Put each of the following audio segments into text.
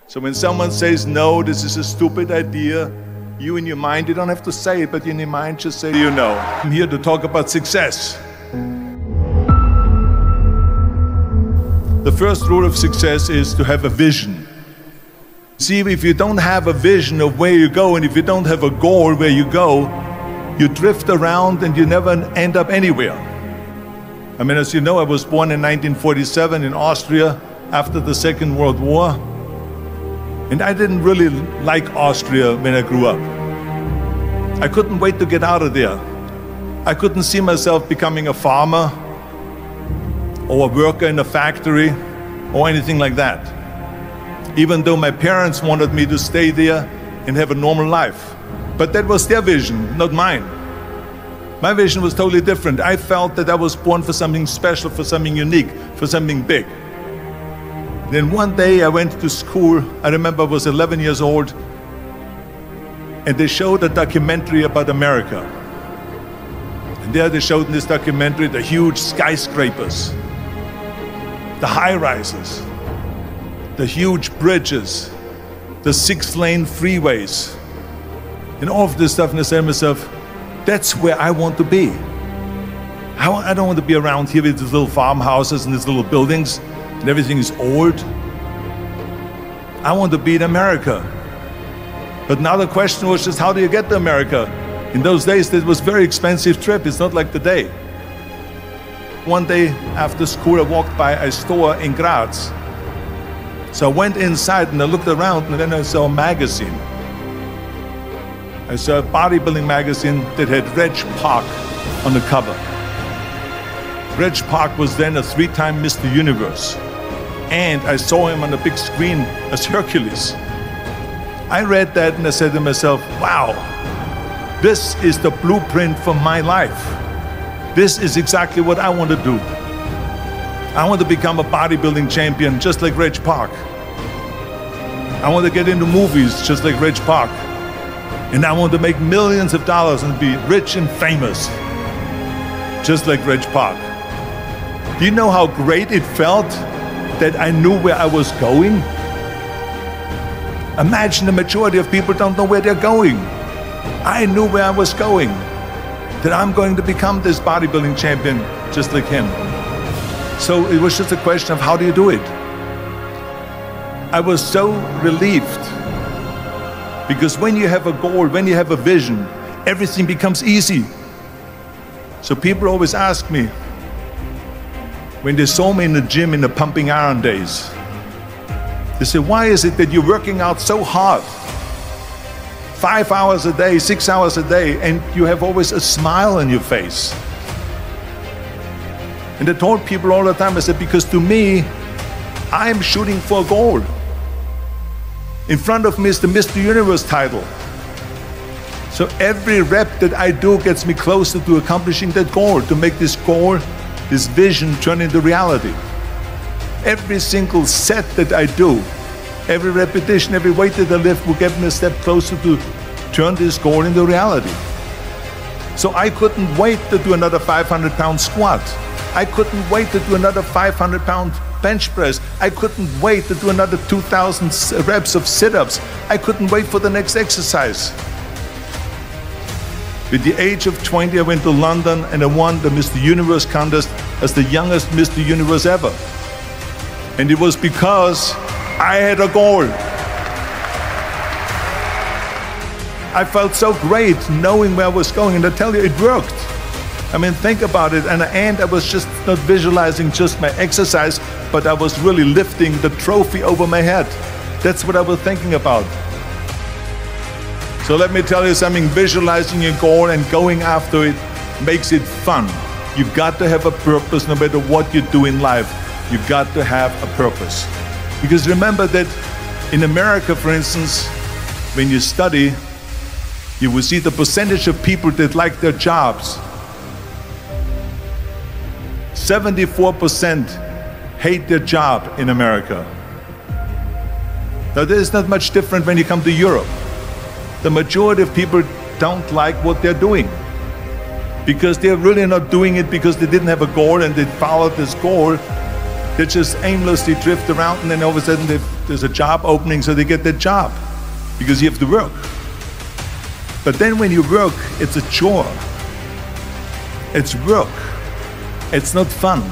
So when someone says, no, this is a stupid idea, you in your mind, you don't have to say it, but in your mind just say, you know. I'm here to talk about success. The first rule of success is to have a vision. See, if you don't have a vision of where you go, and if you don't have a goal where you go, you drift around and you never end up anywhere. I mean, as you know, I was born in 1947 in Austria after the Second World War. And I didn't really like Austria when I grew up. I couldn't wait to get out of there. I couldn't see myself becoming a farmer or a worker in a factory or anything like that. Even though my parents wanted me to stay there and have a normal life. But that was their vision, not mine. My vision was totally different. I felt that I was born for something special, for something unique, for something big. Then one day I went to school. I remember I was 11 years old, and they showed a documentary about America. And there they showed in this documentary the huge skyscrapers, the high-rises, the huge bridges, the 6-lane freeways, and all of this stuff. And I said to myself, that's where I want to be. I don't want to be around here with these little farmhouses and these little buildings, and everything is old. I want to be in America. But now the question was just, how do you get to America? In those days, it was a very expensive trip. It's not like today. One day after school, I walked by a store in Graz. So I went inside and I looked around, and then I saw a magazine. I saw a bodybuilding magazine that had Reg Park on the cover. Reg Park was then a 3-time Mr. Universe. And I saw him on the big screen as Hercules. I read that and I said to myself, wow, this is the blueprint for my life. This is exactly what I want to do. I want to become a bodybuilding champion just like Reg Park. I want to get into movies just like Reg Park. And I want to make millions of dollars and be rich and famous just like Reg Park. Do you know how great it felt that I knew where I was going? Imagine the majority of people don't know where they're going. I knew where I was going, that I'm going to become this bodybuilding champion just like him. So it was just a question of, how do you do it? I was so relieved, because when you have a goal, when you have a vision, everything becomes easy. So people always ask me, when they saw me in the gym in the pumping iron days, they say, why is it that you're working out so hard? 5 hours a day, 6 hours a day, and you have always a smile on your face. And I told people all the time, I said, because to me, I'm shooting for a goal. In front of me is the Mr. Universe title. So every rep that I do gets me closer to accomplishing that goal, to make this goal, this vision, turn into reality. Every single set that I do, every repetition, every weight that I lift will get me a step closer to turn this goal into reality. So I couldn't wait to do another 500-pound squat. I couldn't wait to do another 500-pound bench press. I couldn't wait to do another 2,000 reps of sit-ups. I couldn't wait for the next exercise. At the age of 20, I went to London and I won the Mr. Universe contest as the youngest Mr. Universe ever. And it was because I had a goal. I felt so great knowing where I was going, and I tell you, it worked. I mean, think about it. And at the end, I was just not visualizing just my exercise, but I was really lifting the trophy over my head. That's what I was thinking about. So let me tell you something, visualizing your goal and going after it makes it fun. You've got to have a purpose no matter what you do in life. You've got to have a purpose. Because remember that in America, for instance, when you study, you will see the percentage of people that like their jobs. 74% hate their job in America. Now, there's not much different when you come to Europe. The majority of people don't like what they're doing because they're really not doing it because they didn't have a goal and they followed this goal. They just aimlessly drift around, and then all of a sudden there's a job opening, so they get that job because you have to work. But then when you work, it's a chore. It's work. It's not fun.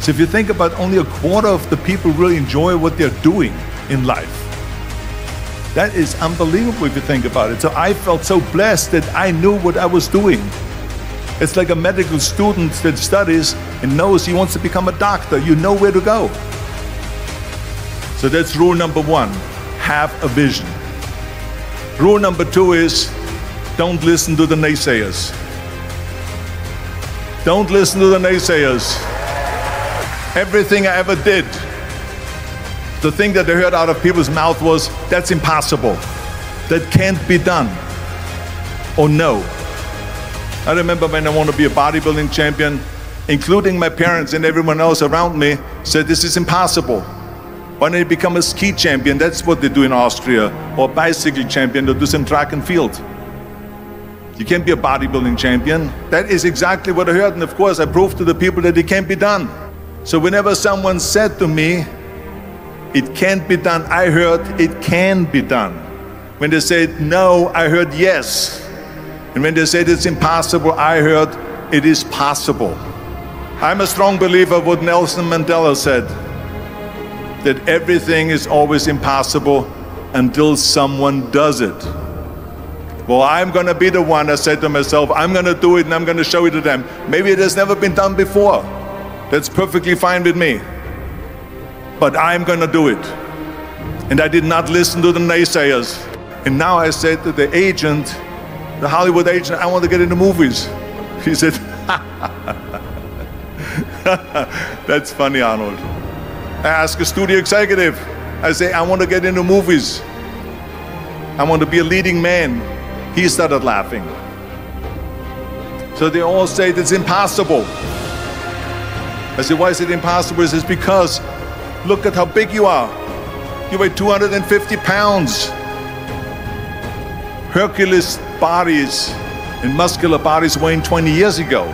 So if you think about, only a quarter of the people really enjoy what they're doing in life. That is unbelievable if you think about it. So I felt so blessed that I knew what I was doing. It's like a medical student that studies and knows he wants to become a doctor. You know where to go. So that's rule number one, have a vision. Rule number two is, don't listen to the naysayers. Don't listen to the naysayers. Everything I ever did, the thing that I heard out of people's mouth was, that's impossible. That can't be done. Or no. I remember when I wanted to be a bodybuilding champion, including my parents and everyone else around me, said this is impossible. Why don't you become a ski champion? That's what they do in Austria. Or a bicycle champion, or do some track and field. You can't be a bodybuilding champion. That is exactly what I heard, and of course I proved to the people that it can't be done. So whenever someone said to me, it can't be done, I heard, it can be done. When they said no, I heard yes. And when they said it's impossible, I heard it is possible. I'm a strong believer of what Nelson Mandela said, that everything is always impossible until someone does it. Well, I'm gonna be the one, I said to myself, I'm gonna do it and I'm gonna show it to them. Maybe it has never been done before. That's perfectly fine with me. But I'm gonna do it. And I did not listen to the naysayers. And now I said to the agent, the Hollywood agent, I want to get into movies. He said, that's funny, Arnold. I asked a studio executive, I say, I want to get into movies. I want to be a leading man. He started laughing. So they all say it's impossible. I said, why is it impossible? He says, because look at how big you are. You weigh 250 pounds. Hercules bodies and muscular bodies weighing 20 years ago.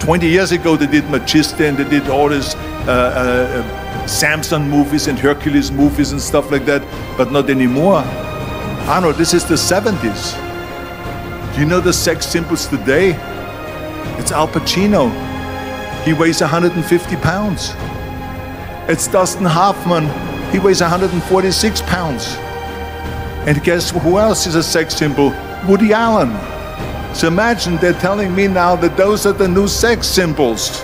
20 years ago they did Machista and they did all this Samson movies and Hercules movies and stuff like that, but not anymore. Arnold, this is the 70s. Do you know the sex symbols today? It's Al Pacino. He weighs 150 pounds. It's Dustin Hoffman. He weighs 146 pounds. And guess who else is a sex symbol? Woody Allen. So imagine they're telling me now that those are the new sex symbols.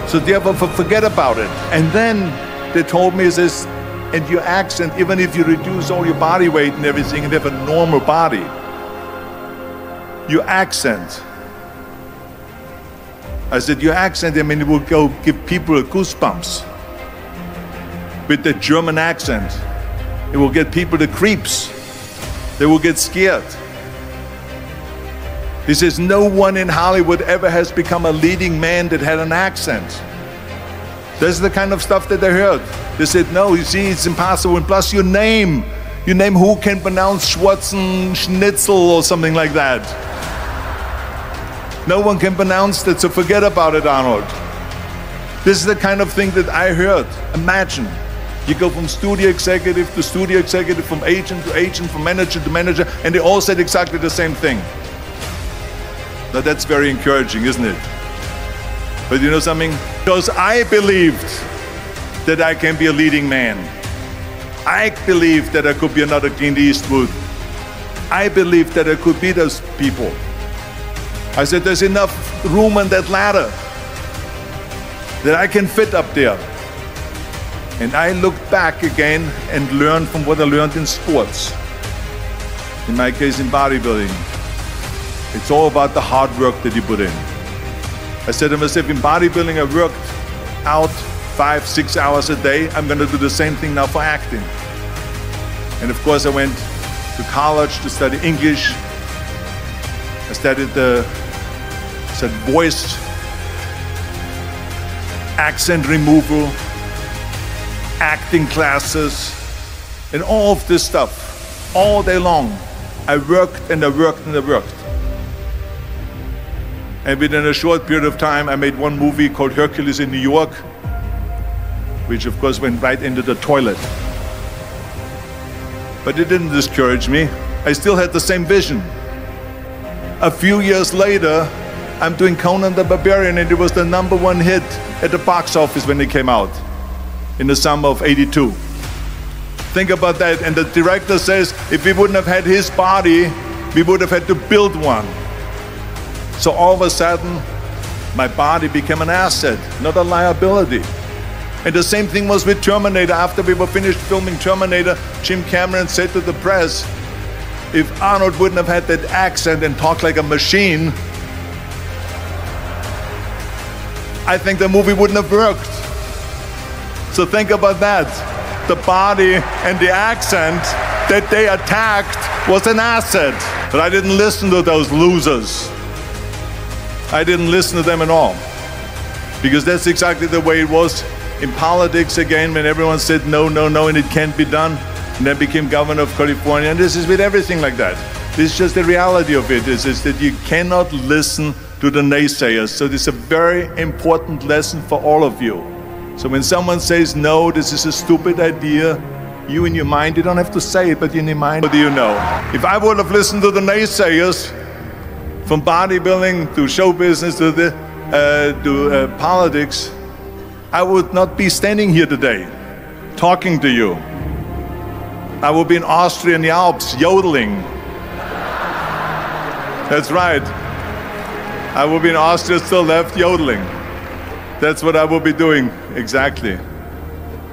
So therefore forget about it. And then they told me this, and your accent, even if you reduce all your body weight and everything and have a normal body, your accent. I said, your accent, I mean, it will go give people goosebumps. With the German accent, it will get people the creeps. They will get scared. He says, no one in Hollywood ever has become a leading man that had an accent. This is the kind of stuff that I heard. They said, no, you see, it's impossible. And plus your name who can pronounce Schwarzen Schnitzel or something like that. No one can pronounce that, so forget about it, Arnold. This is the kind of thing that I heard. Imagine, you go from studio executive, from agent to agent, from manager to manager, and they all said exactly the same thing. Now that's very encouraging, isn't it? But you know something? Because I believed that I can be a leading man. I believed that I could be another Clint Eastwood. I believed that I could be those people. I said, there's enough room on that ladder that I can fit up there. And I looked back again and learned from what I learned in sports. In my case, in bodybuilding. It's all about the hard work that you put in. I said to myself, in bodybuilding, I worked out 5-6 hours a day. I'm going to do the same thing now for acting. And of course, I went to college to study English. I studied voice, accent removal, acting classes, and all of this stuff, all day long. I worked and I worked and I worked. And within a short period of time, I made one movie called Hercules in New York. which of course went right into the toilet. But it didn't discourage me. I still had the same vision. A few years later, I'm doing Conan the Barbarian, and it was the #1 hit at the box office when it came out in the summer of '82. Think about that. And the director says, if we wouldn't have had his body, we would have had to build one. So all of a sudden, my body became an asset, not a liability. And the same thing was with Terminator. After we were finished filming Terminator, Jim Cameron said to the press, if Arnold wouldn't have had that accent and talked like a machine, I think the movie wouldn't have worked. So think about that. The body and the accent that they attacked was an asset. But I didn't listen to those losers. I didn't listen to them at all. Because that's exactly the way it was in politics again, when everyone said no, no, no, and it can't be done. And then became governor of California. And this is with everything like that. This is just the reality of it, is that you cannot listen to the naysayers. So this is a very important lesson for all of you. So when someone says, no, this is a stupid idea, you in your mind, you don't have to say it, but in your mind, what do you know? If I would have listened to the naysayers, from bodybuilding to show business to politics, I would not be standing here today, talking to you. I would be in Austria in the Alps, yodeling. That's right. I would be in Austria, still left, yodeling. That's what I will be doing, exactly.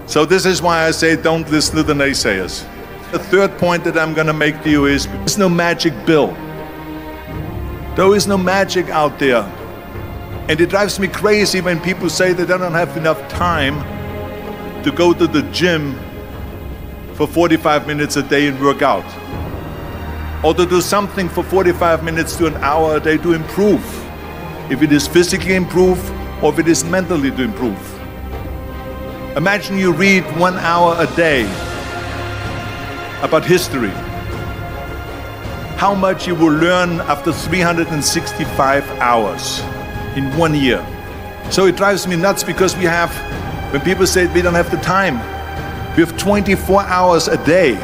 So this is why I say don't listen to the naysayers. The third point that I'm going to make to you is, there's no magic pill. There is no magic out there. And it drives me crazy when people say they don't have enough time to go to the gym for 45 minutes a day and work out. Or to do something for 45 minutes to an hour a day to improve. If it is physically improve, or if it is mentally to improve. Imagine you read 1 hour a day about history. How much you will learn after 365 hours in 1 year. So it drives me nuts, because we have, when people say we don't have the time, we have 24 hours a day.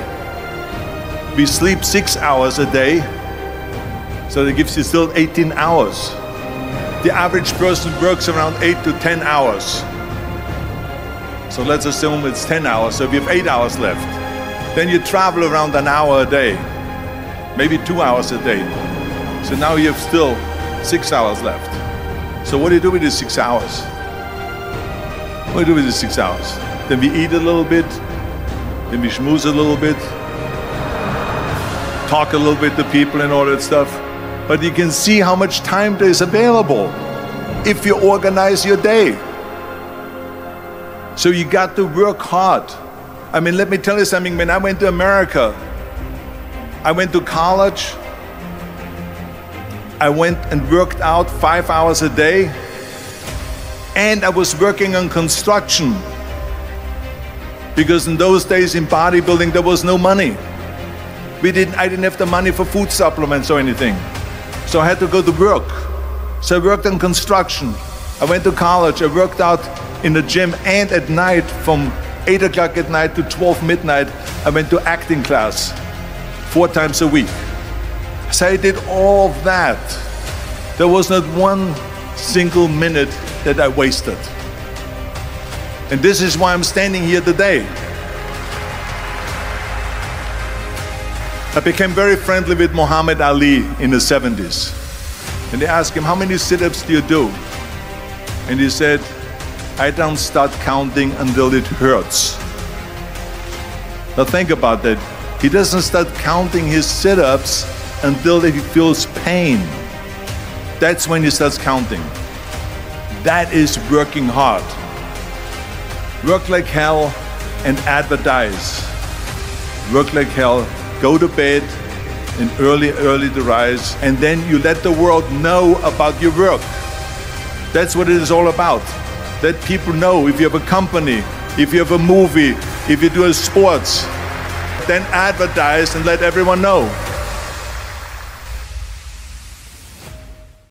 We sleep 6 hours a day, so that gives you still 18 hours. The average person works around 8 to 10 hours. So let's assume it's 10 hours, so we have 8 hours left. Then you travel around an hour a day, maybe 2 hours a day. So now you have still 6 hours left. So what do you do with these 6 hours? What do you do with these 6 hours? Then we eat a little bit, then we schmooze a little bit, talk a little bit to people and all that stuff. But you can see how much time there is available if you organize your day. So you got to work hard. I mean, let me tell you something. When I went to America, I went to college. I went and worked out 5 hours a day. And I was working on construction. Because in those days in bodybuilding, there was no money. I didn't have the money for food supplements or anything. So I had to go to work. So I worked on construction. I went to college. I worked out in the gym, and at night from 8 o'clock at night to 12 midnight, I went to acting class 4 times a week. So I did all that. There was not one single minute that I wasted. And this is why I'm standing here today. I became very friendly with Muhammad Ali in the 70s. And they asked him, how many sit-ups do you do? And he said, I don't start counting until it hurts. Now think about that. He doesn't start counting his sit-ups until he feels pain. That's when he starts counting. That is working hard. Work like hell and advertise. Work like hell. Go to bed and early to rise, and then you let the world know about your work. That's what it is all about. Let people know. If you have a company, if you have a movie, if you do sports, then advertise and let everyone know.